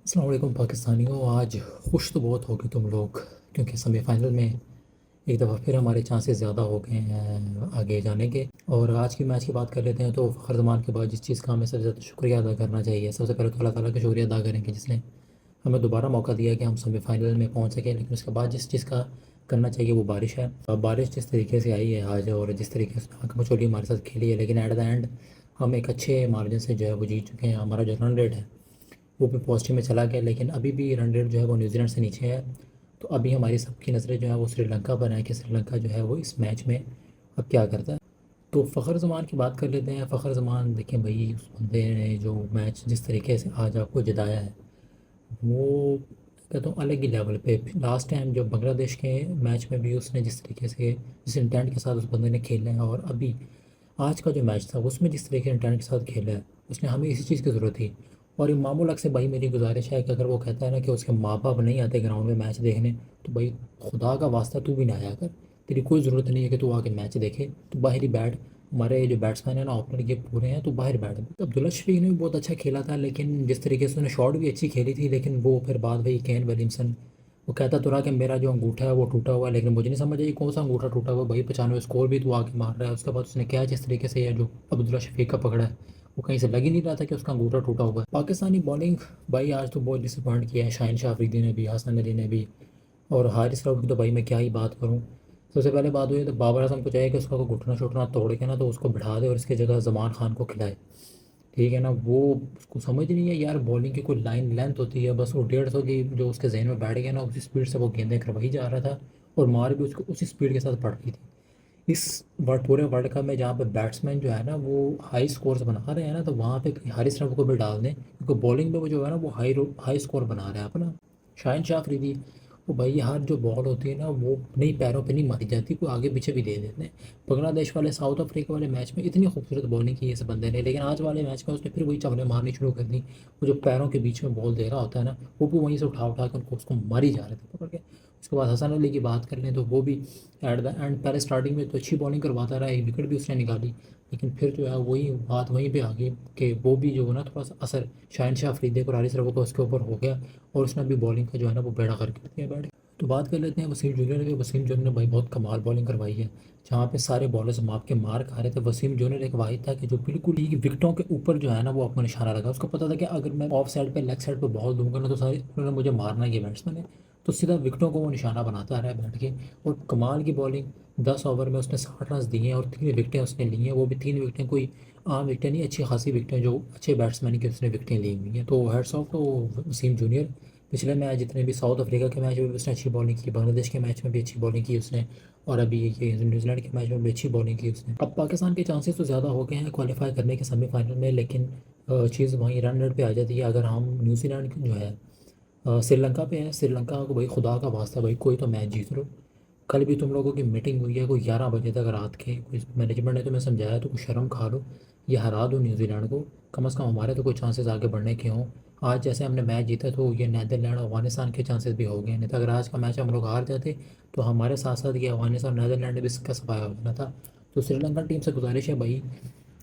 अस्सलाम वालेकुम पाकिस्तानियों। आज खुश तो बहुत हो गए तुम लोग, क्योंकि सेमीफाइनल में एक दफ़ा फिर हमारे चांसेस ज़्यादा हो गए हैं आगे जाने के। और आज की मैच की बात कर लेते हैं। तो फ़खर ज़मान के बाद जिस चीज़ का हमें सबसे ज़्यादा शुक्रिया अदा करना चाहिए, सबसे पहले तो अल्लाह ताला का शुक्रिया अदा करेंगे जिसने हमें दोबारा मौका दिया कि हम सेमीफाइनल में पहुँच सकें। लेकिन उसके बाद जिस चीज़ का करना चाहिए वो बारिश है। अब बारिश जिस तरीके से आई है आज और जिस तरीके से आंख मचोली हमारे साथ खेली है, लेकिन एट द एंड हम एक अच्छे मार्जिन से जो है वो जीत चुके हैं। हमारा जो रन रेट है वो भी पॉजिटिव में चला गया, लेकिन अभी भी रन रेट जो है वो न्यूजीलैंड से नीचे है। तो अभी हमारी सबकी नज़रें जो है वो श्रीलंका पर हैं कि श्रीलंका जो है वो इस मैच में अब क्या करता है। तो फ़खर ज़मान की बात कर लेते हैं। फ़खर ज़मान देखें भाई, उस बंदे ने जो मैच जिस तरीके से आज आपको जिताया है वो कहता हूँ अलग ही लेवल पे। लास्ट टाइम जो बांग्लादेश के मैच में भी उसने जिस तरीके से जिस इंटेंट के साथ उस बंदे ने खेला है, और अभी आज का जो मैच था उसमें जिस तरीके इंटेंट के साथ खेला है, उसने हमें इसी चीज़ की ज़रूरत थी। और इमाम उल हक से भाई मेरी गुजारिश है कि अगर वो कहता है ना कि उसके माँ बाप नहीं आते ग्राउंड में मैच देखने, तो भाई खुदा का वास्ता तू भी ना आया कर। तेरी कोई ज़रूरत नहीं है कि तू आके मैच देखे, तो बाहर ही बैठ। हमारे जो बैट्समैन है ना, ओपनर ये पूरे हैं, तो बाहर बैठ। अब्दुल्ला शफीक ने भी बहुत अच्छा खेला था, लेकिन जिस तरीके से उसने शॉट भी अच्छी खेली थी, लेकिन वो फिर बाद वही केन विलियमसन वो कहता तो रहा कि मेरा जो अंगूठा है वो टूटा हुआ है, लेकिन मुझे नहीं समझ आई कौन सा अंगूठा टूटा हुआ है। भाई 95 स्कोर भी तू आके मार रहा है। उसके बाद उसने क्या जिस तरीके से ये जो अब्दुल्ला शफीक का पकड़ा है, वो कहीं से लग ही नहीं रहा था कि उसका अंगूठा टूटा हुआ है। पाकिस्तानी बॉलिंग भाई आज तो बहुत डिसअपॉइंट किया है। शाहिन शाह अफरीदी ने भी, हसन अली ने भी, और हारिस राउफ की तो भाई मैं क्या ही बात करूँ। सबसे पहले बात हुई तो बाबर आजम को चाहिए कि उसका कोई घुटना शुटना तोड़ के ना तो उसको बिठा दे और इसकी जगह जमान खान को खिलाए। ठीक है ना, वो उसको समझ नहीं है यार, बॉलिंग की कोई लाइन लेंथ होती है। बस वो 150 की जो उसके जहन में बैठ गया ना, उसी स्पीड से वो गेंदें करवाई जा रहा था, और मार भी उसको उसी स्पीड के साथ पड़ रही थी। इस पूरे वर्ल्ड कप में जहाँ पे बैट्समैन जो है ना वो हाई स्कोर्स बना रहे हैं ना, तो वहाँ पे हारिस रफ को भी डाल दें, क्योंकि बॉलिंग में वो जो है ना वो हाई स्कोर बना रहा है अपना। शाहिन शाह अफरीदी, वो भाई ये हर जो बॉल होती है ना वो अपने ही पैरों पे नहीं मारी जाती, कोई आगे पीछे भी दे देते हैं। बांग्लादेश वाले साउथ अफ्रीका वाले मैच में इतनी खूबसूरत बॉलिंग की इस बंदे ने, लेकिन आज वाले मैच में उसने फिर वही चवले मारनी शुरू कर दी। वो जो पैरों के बीच में बॉल दे रहा होता है ना, वो भी वहीं से उठा उठा कर उनको उसको मारी जा रहे थे पकड़ के। उसके बाद हसन अली की बात कर लें तो वो भी एट द एंड पहले स्टार्टिंग में तो अच्छी बॉलिंग करवाता रहा, एक विकेट भी उसने निकाली, लेकिन फिर जो है वही बात वहीं पे आ गई कि वो भी जो है ना थोड़ा सा असर शाहिन शाह अफरीदी और हारिस रफ़ी को उसके ऊपर हो गया, और उसने भी बॉलिंग का जो है ना वो बेड़ा गर्क कर दिया बैठ। तो बात कर लेते हैं वसीम जूनियर की। वसीम जूनियर ने भाई बहुत कमाल बॉलिंग करवाई है। जहाँ पे सारे बॉलर्स माप के मार खा रहे थे, वसीम जूनियर एक वाहिद था कि जो बिल्कुल ही विकेटों के ऊपर जो है ना वो अपना निशाना लगा। उसको पता था कि अगर मैं ऑफ साइड पे लेग साइड पे बॉल दूंगा ना तो सारे उन्होंने मुझे मारना ही है बैट्समैन ने। तो सीधा विकेटों को वो निशाना बनाता रहा बैठ के। और कमाल की बॉलिंग, 10 ओवर में उसने 60 रन दिए हैं और 3 विकेटें उसने ली हैं। वो भी 3 विकेटें कोई आम विकेटें नहीं, अच्छी खासी विकेटें जो अच्छे बैट्समैन की उसने विकेटें ली हुई हैं। तो हेड्स ऑफ तो वसीम जूनियर। पिछले मैच जितने भी साउथ अफ्रीका के मैच में भी उसने अच्छी बॉलिंग की, बांग्लादेश के मैच में भी अच्छी बॉलिंग की उसने, और अभी ये न्यूजीलैंड के मैच में भी अच्छी बॉलिंग की उसने। अब पाकिस्तान के चांसेस तो ज़्यादा हो गए हैं क्वालिफाई करने के सेमीफाइनल में, लेकिन चीज़ वहीं रन रेट पे आ जाती है। अगर हम न्यूजीलैंड जो है श्रीलंका पे है, श्रीलंका को भाई खुदा का वास्ता भाई कोई तो मैच जीत लो। कल भी तुम लोगों की मीटिंग हुई है कोई 11 बजे तक रात के, कोई मैनेजमेंट ने तुम्हें समझाया तो कुछ शर्म खा लो। ये हरा दो न्यूजीलैंड को, कम से कम हमारे तो कोई चांसेस आगे बढ़ने के हों। आज जैसे हमने मैच जीता तो ये नीदरलैंड और अफगानिस्तान के चांसेस भी हो गए, नहीं तो अगर आज का मैच हम लोग हार जाते तो हमारे साथ साथ ये अफगानिस्तान और नीदरलैंड ने भी इसका सफाया हो जाना था। तो श्रीलंकन टीम से गुजारिश है भाई,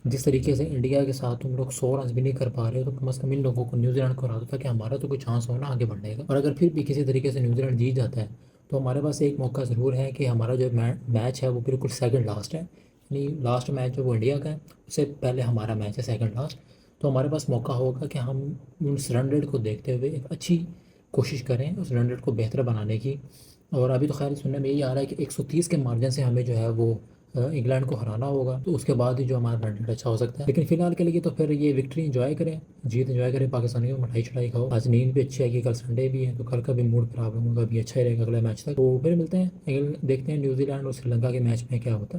जिस तरीके से इंडिया के साथ तुम लोग 100 रन भी नहीं कर पा रहे हो, तो कम से कम इन लोगों को न्यूजीलैंड को हरा दो ताकि हमारा तो कोई चांस हो ना आगे बढ़ने का। और अगर फिर भी किसी तरीके से न्यूजीलैंड जीत जाता है तो हमारे पास एक मौका ज़रूर है कि हमारा जो मैच है वो बिल्कुल सेकंड लास्ट है, यानी लास्ट मैच जो वो इंडिया का है उससे पहले हमारा मैच है सेकंड लास्ट। तो हमारे पास मौका होगा कि हम उस रन रेट को देखते हुए एक अच्छी कोशिश करें उस रन रेट को बेहतर बनाने की। और अभी तो खैर सुनने में यही आ रहा है कि 130 के मार्जिन से हमें जो है वो इंग्लैंड को हराना होगा, तो उसके बाद ही जो हमारा रन रेट अच्छा हो सकता है। लेकिन फिलहाल के लिए तो फिर ये विक्ट्री एंजॉय करें, जीत एंजॉय करें, पाकिस्तानियों को मिठाई चढ़ाई खाओ। आज नींद भी अच्छी आएगी, कल संडे भी है तो कल का भी मूड खराब होगा, अभी अच्छा ही रहेगा अगले मैच तक। तो फिर मिलते हैं, देखते हैं न्यूजीलैंड और श्रीलंका के मैच में क्या होता है।